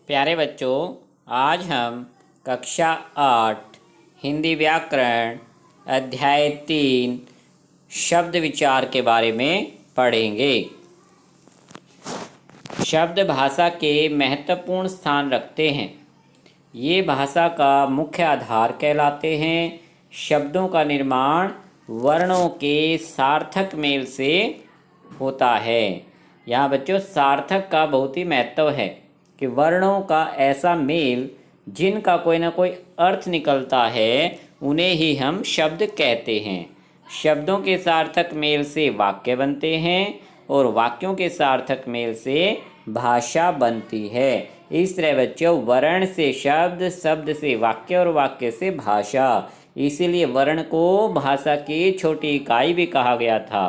प्यारे बच्चों, आज हम कक्षा 8 हिंदी व्याकरण अध्याय 3 शब्द विचार के बारे में पढ़ेंगे। शब्द भाषा के महत्वपूर्ण स्थान रखते हैं। ये भाषा का मुख्य आधार कहलाते हैं। शब्दों का निर्माण वर्णों के सार्थक मेल से होता है। यहाँ बच्चों सार्थक का बहुत ही महत्व है कि वर्णों का ऐसा मेल जिनका कोई ना कोई अर्थ निकलता है उन्हें ही हम शब्द कहते हैं। शब्दों के सार्थक मेल से वाक्य बनते हैं और वाक्यों के सार्थक मेल से भाषा बनती है। इस तरह बच्चों वर्ण से शब्द, शब्द से वाक्य और वाक्य से भाषा, इसीलिए वर्ण को भाषा की छोटी इकाई भी कहा गया था।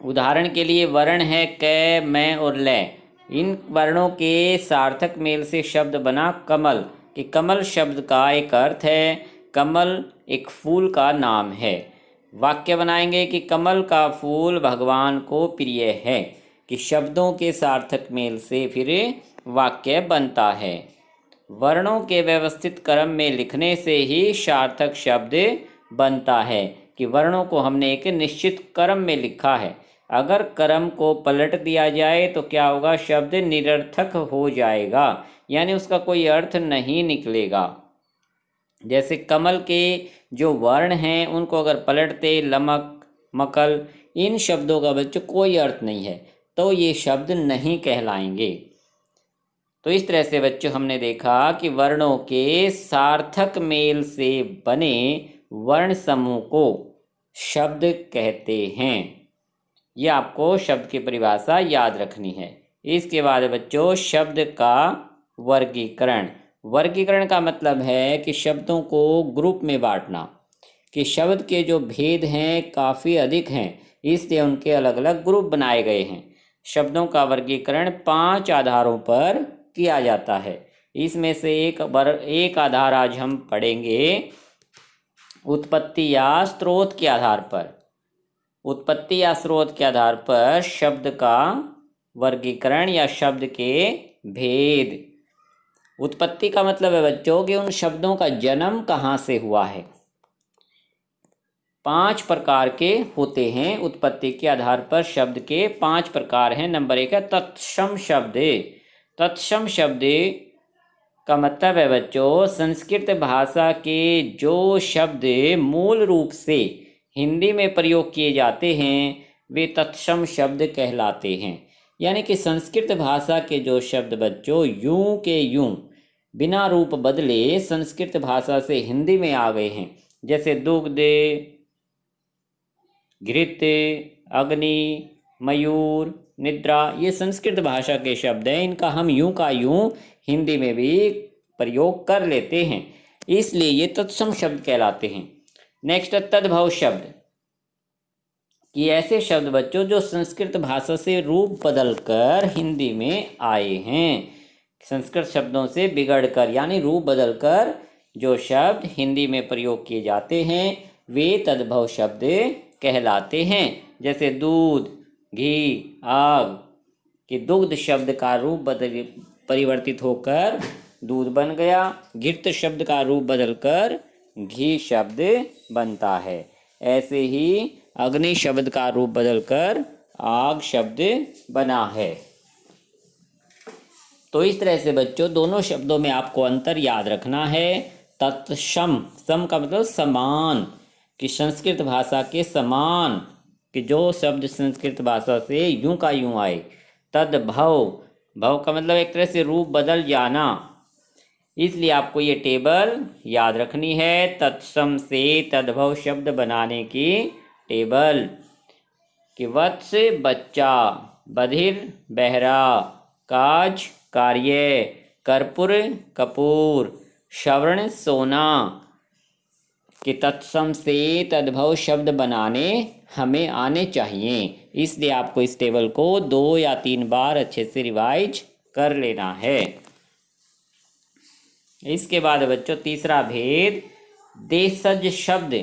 उदाहरण के लिए वर्ण है क, मैं और ल। इन वर्णों के सार्थक मेल से शब्द बना कमल कि कमल शब्द का एक अर्थ है, कमल एक फूल का नाम है। वाक्य बनाएंगे कि कमल का फूल भगवान को प्रिय है, कि शब्दों के सार्थक मेल से फिर वाक्य बनता है। वर्णों के व्यवस्थित क्रम में लिखने से ही सार्थक शब्द बनता है, कि वर्णों को हमने एक निश्चित क्रम में लिखा है। अगर क्रम को पलट दिया जाए तो क्या होगा, शब्द निरर्थक हो जाएगा, यानी उसका कोई अर्थ नहीं निकलेगा। जैसे कमल के जो वर्ण हैं उनको अगर पलटते लमक, मकल, इन शब्दों का बच्चों कोई अर्थ नहीं है तो ये शब्द नहीं कहलाएंगे। तो इस तरह से बच्चों हमने देखा कि वर्णों के सार्थक मेल से बने वर्ण समूह को शब्द कहते हैं। यह आपको शब्द की परिभाषा याद रखनी है। इसके बाद बच्चों शब्द का वर्गीकरण। वर्गीकरण का मतलब है कि शब्दों को ग्रुप में बांटना, कि शब्द के जो भेद हैं काफ़ी अधिक हैं, इसलिए उनके अलग अलग ग्रुप बनाए गए हैं। शब्दों का वर्गीकरण 5 आधारों पर किया जाता है। इसमें से एक आधार आज हम पढ़ेंगे उत्पत्ति या स्रोत के आधार पर। उत्पत्ति या स्रोत के आधार पर शब्द का वर्गीकरण या शब्द के भेद। उत्पत्ति का मतलब है बच्चों कि उन शब्दों का जन्म कहाँ से हुआ है। 5 प्रकार के होते हैं। उत्पत्ति के आधार पर शब्द के 5 प्रकार हैं। नंबर 1 है तत्सम शब्द। तत्सम शब्द का मतलब है बच्चों संस्कृत भाषा के जो शब्द मूल रूप से हिंदी में प्रयोग किए जाते हैं वे तत्सम शब्द कहलाते हैं। यानी कि संस्कृत भाषा के जो शब्द बच्चों यूं के यूं बिना रूप बदले संस्कृत भाषा से हिंदी में आ गए हैं। जैसे दुग्ध, घृत, अग्नि, मयूर, निद्रा, ये संस्कृत भाषा के शब्द हैं। इनका हम यूं का यूं हिंदी में भी प्रयोग कर लेते हैं, इसलिए ये तत्सम शब्द कहलाते हैं। नेक्स्ट है तद्भव शब्द, कि ऐसे शब्द बच्चों जो संस्कृत भाषा से रूप बदलकर हिंदी में आए हैं। संस्कृत शब्दों से बिगड़कर यानी रूप बदलकर जो शब्द हिंदी में प्रयोग किए जाते हैं वे तद्भव शब्द कहलाते हैं। जैसे दूध, घी, आग, कि दुग्ध शब्द का रूप परिवर्तित होकर दूध बन गया। घृत शब्द का रूप बदलकर घी शब्द बनता है। ऐसे ही अग्नि शब्द का रूप बदलकर आग शब्द बना है। तो इस तरह से बच्चों दोनों शब्दों में आपको अंतर याद रखना है। तत्सम, सम का मतलब समान, कि संस्कृत भाषा के समान, कि जो शब्द संस्कृत भाषा से यूं का यूं आए। तद्भव, भव का मतलब एक तरह से रूप बदल जाना, इसलिए आपको ये टेबल याद रखनी है। तत्सम से तद्भव शब्द बनाने की टेबल, कि वत्स बच्चा, बधिर बहरा, काज कार्य, कर्पूर कपूर, श्रवण सोना, कि तत्सम से तद्भव शब्द बनाने हमें आने चाहिए। इसलिए आपको इस टेबल को 2 या 3 बार अच्छे से रिवाइज कर लेना है। इसके बाद बच्चों तीसरा भेद देशज शब्द।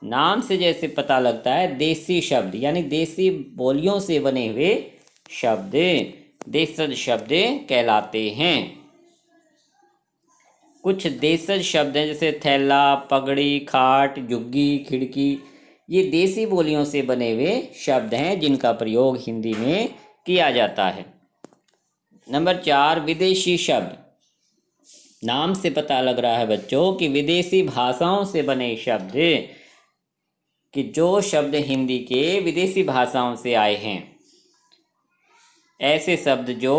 नाम से जैसे पता लगता है देसी शब्द यानी देसी बोलियों से बने हुए शब्द देशज शब्द कहलाते हैं। कुछ देशज शब्द हैं जैसे थैला, पगड़ी, खाट, झुग्गी, खिड़की। ये देसी बोलियों से बने हुए शब्द हैं जिनका प्रयोग हिंदी में किया जाता है। नंबर 4, विदेशी शब्द। नाम से पता लग रहा है बच्चों कि विदेशी भाषाओं से बने शब्द, कि जो शब्द हिंदी के विदेशी भाषाओं से आए हैं, ऐसे शब्द जो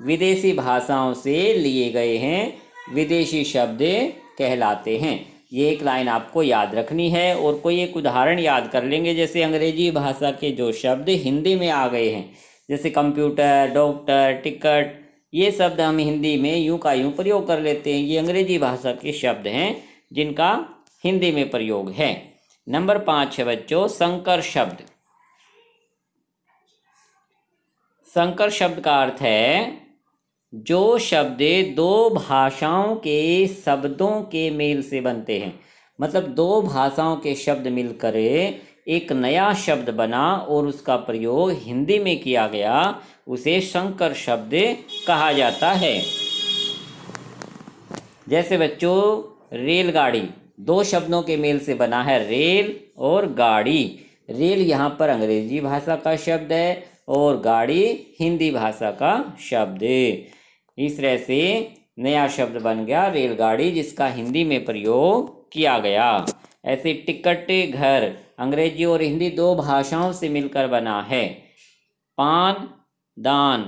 विदेशी भाषाओं से लिए गए हैं विदेशी शब्द कहलाते हैं। ये एक लाइन आपको याद रखनी है और कोई एक उदाहरण याद कर लेंगे। जैसे अंग्रेजी भाषा के जो शब्द हिंदी में आ गए हैं, जैसे कंप्यूटर, डॉक्टर, टिकट, ये शब्द हम हिंदी में यूं का यूं प्रयोग कर लेते हैं। ये अंग्रेजी भाषा के शब्द हैं जिनका हिंदी में प्रयोग है। नंबर 5 है बच्चों संकर शब्द। संकर शब्द का अर्थ है जो शब्द दो भाषाओं के शब्दों के मेल से बनते हैं। मतलब दो भाषाओं के शब्द मिलकर एक नया शब्द बना और उसका प्रयोग हिंदी में किया गया, उसे संकर शब्द कहा जाता है। जैसे बच्चों रेलगाड़ी, दो शब्दों के मेल से बना है, रेल और गाड़ी। रेल यहाँ पर अंग्रेजी भाषा का शब्द है और गाड़ी हिंदी भाषा का शब्द है। इस तरह से नया शब्द बन गया रेलगाड़ी, जिसका हिंदी में प्रयोग किया गया। ऐसे टिकट घर अंग्रेजी और हिंदी दो भाषाओं से मिलकर बना है। पान दान,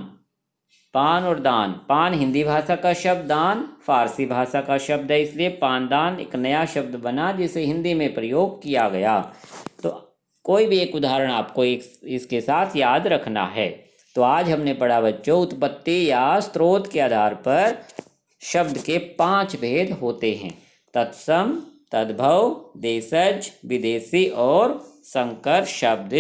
पान और दान, पान हिंदी भाषा का शब्द, दान फारसी भाषा का शब्द है, इसलिए पानदान एक नया शब्द बना जिसे हिंदी में प्रयोग किया गया। तो कोई भी एक उदाहरण आपको इसके साथ याद रखना है। तो आज हमने पढ़ा बच्चों उत्पत्ति या स्रोत के आधार पर शब्द के 5 भेद होते हैं: तत्सम, तद्भव, देशज, विदेशी और संकर शब्द।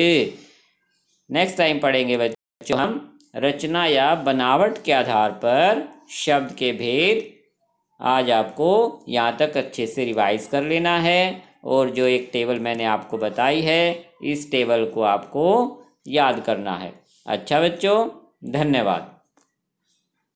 नेक्स्ट टाइम पढ़ेंगे बच्चों हम रचना या बनावट के आधार पर शब्द के भेद। आज आपको यहाँ तक अच्छे से रिवाइज कर लेना है और जो एक टेबल मैंने आपको बताई है इस टेबल को आपको याद करना है। अच्छा बच्चों, धन्यवाद।